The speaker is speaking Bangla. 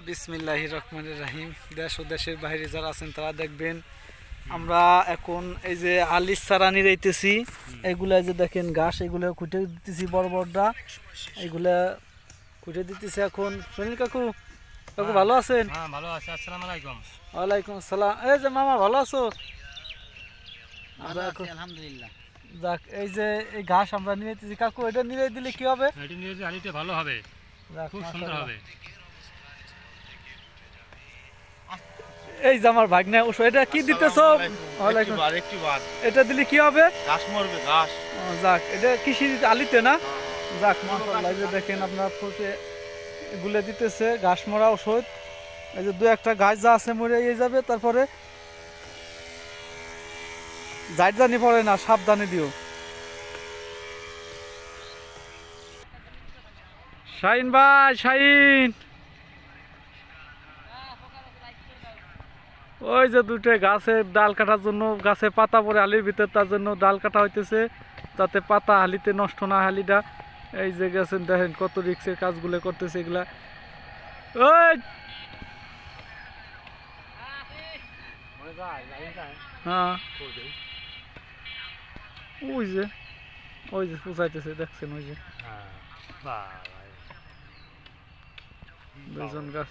বিসমিল্লাহির রহমানির রহিম। দেশ ও দেশের বাইরে যারা আছেন তারা দেখবেন আমরা এখন এই যে আলিশ চারা নিরাইতেছি। এগুলা যে দেখেন ঘাস, এগুলো খুঁটে দিতেছি বড় বড়টা, এগুলা খুঁটে দিতেছি এখন। সুনীল কাকু, কাকু ভালো আছেন? হ্যাঁ ভালো আছে। আসসালামু আলাইকুম। ওয়ালাইকুম আসসালাম। এই যে মামা ভালো আছো? ভালো আছি আলহামদুলিল্লাহ। যাক, এই যে এই ঘাস আমরা নিরাইতেছি কাকু, এটা নিরাই দিলে কি হবে? এটি নিয়ে যে আলিটা ভালো হবে, যাক, খুব সুন্দর মাশাআল্লাহ। হবে। এই যে আমার ভাগ্নে ওষুধ, এটা কি দিতেছো? ওয়ালাইকুম। এটা দিলে কি হবে? ঘাস মরবে ঘাস। যাক, এটা কৃষি আলিতে না? যাক মাশাআল্লাহ, এই যে দেখেন আপনার ফুটে গুলে দিতেছে ঘাস মরা ওষুধ। এই যে দু একটা গাছ যা আছে মরে যাবে, তারপরে জাইট জানি পড়ে না, সাবধানে দিও। শাহিন ভাই, শাহিন, ওই যে দুটো গাছের ডাল কাটার জন্য, গাছে পাতা পড়ে আলির ভিতর, তার জন্য ডাল কাটা হইতেছে যাতে পাতা হালিতে নষ্ট না, হালিটা। এই যে গেছেন দেখেন কত রিক্সের কাজগুলো করতেছে এগুলা। ওই হ্যাঁ, ওই যে পুষাইতেছে দেখছেন, ওই যে দুজন গাছ।